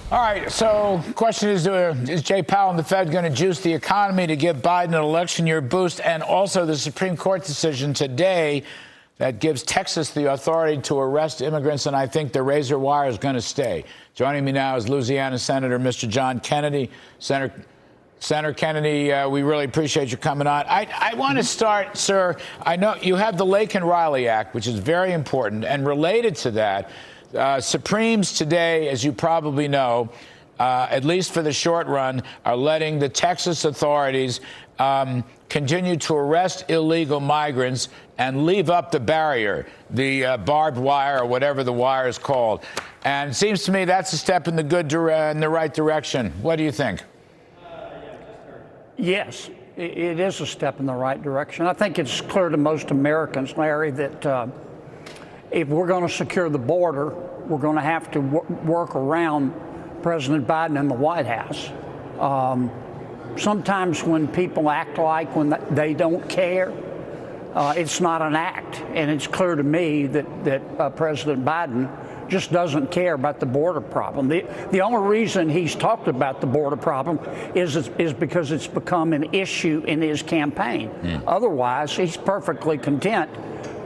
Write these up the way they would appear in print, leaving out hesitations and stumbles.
All right, so question is Jay Powell and the Fed going to juice the economy to give Biden an election year boost? And also the Supreme Court decision today that gives Texas the authority to arrest immigrants, and I think the razor wire is going to stay. Joining me now is Louisiana Senator Mr. John Kennedy. Senator Kennedy, we really appreciate you coming on. I want to start, sir. I know you have the Laken-Riley Act, which is very important, and related to that, Supremes today, as you probably know, at least for the short run, are letting the Texas authorities continue to arrest illegal migrants and leave up the barrier, the barbed wire or whatever the wire is called. And it seems to me that's a step in the right direction. What do you think? Yes, it is a step in the right direction. I think it's clear to most Americans, Larry, that if we're going to secure the border, we're going to have to work around President Biden and the White House. Sometimes when people act like when they don't care, it's not an act. And it's clear to me that President Biden just doesn't care about the border problem. The only reason he's talked about the border problem is because it's become an issue in his campaign. Otherwise, he's perfectly content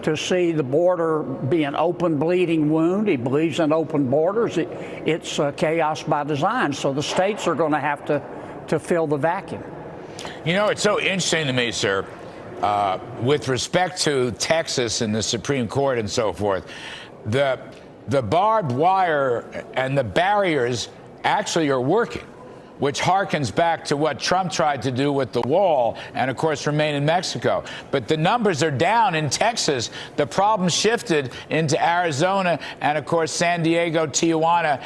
to see the border be an open bleeding wound. He believes in open borders. It's chaos by design. So the states are going to have to fill the vacuum. You know, it's so interesting to me, sir, with respect to Texas and the Supreme Court and so forth, the barbed wire and the barriers actually are working, which harkens back to what Trump tried to do with the wall and, of course, remain in Mexico. But the numbers are down in Texas. The problem shifted into Arizona and, of course, San Diego, Tijuana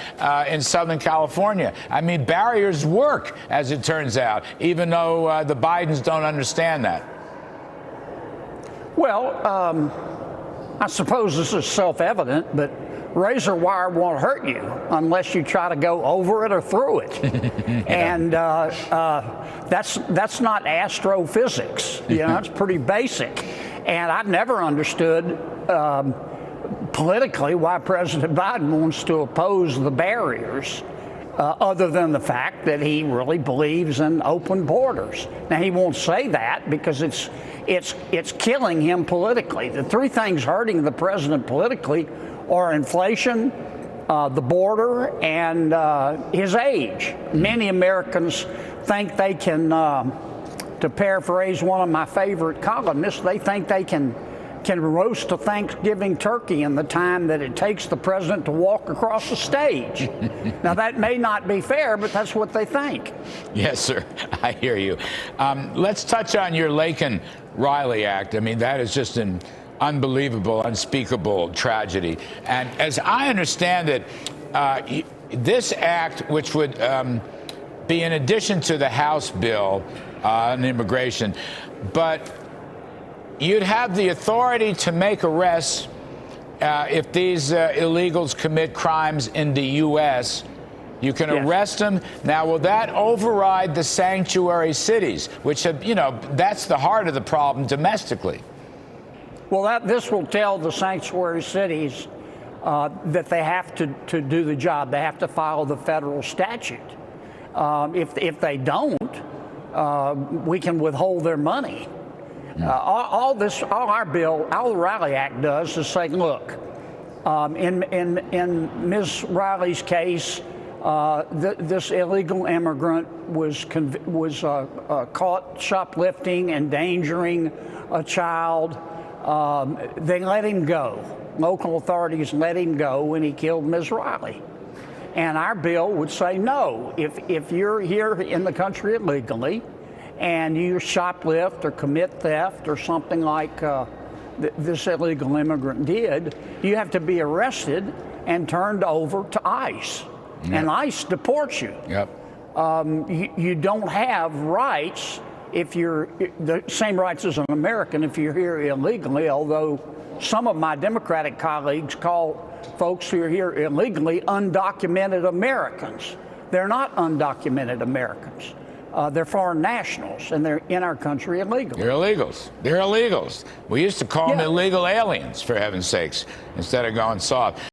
in Southern California. I mean, barriers work, as it turns out, even though the Bidens don't understand that. Well, I suppose this is self-evident, but razor wire won't hurt you unless you try to go over it or through it. Yeah. And that's not astrophysics. You know, it's pretty basic. And I've never understood politically why President Biden wants to oppose the barriers, other than the fact that he really believes in open borders. Now, he won't say that because it's killing him politically. The three things hurting the president politically are inflation, the border, and his age. Many Americans think they can, to paraphrase one of my favorite columnists, they think they can roast a Thanksgiving turkey in the time that it takes the president to walk across the stage. Now, that may not be fair, but that's what they think. Yes, sir. I hear you. Let's touch on your Laken-Riley Act. I mean, that is just an unbelievable, unspeakable tragedy. And as I understand it, this act, which would be in addition to the House bill on immigration, but you'd have the authority to make arrests if these illegals commit crimes in the U.S. You can arrest them. Now, will that override the sanctuary cities, which have, you know, that's the heart of the problem domestically? Well, this will tell the sanctuary cities that they have to do the job. They have to follow the federal statute. If they don't, we can withhold their money. All the Riley Act does is say, look, in Ms. Riley's case, this illegal immigrant was caught shoplifting, endangering a child. They let him go. Local authorities let him go when he killed Ms. Riley. And our bill would say no. If you're here in the country illegally and you shoplift or commit theft or something like this illegal immigrant did, you have to be arrested and turned over to ICE. Yep. And ICE deports you. Yep. You don't have rights if you're the same rights as an American if you're here illegally, although some of my Democratic colleagues call folks who are here illegally undocumented Americans. They're not undocumented Americans. They're foreign nationals, and they're in our country illegally. They're illegals. They're illegals. We used to call them illegal aliens, for heaven's sakes, instead of going soft.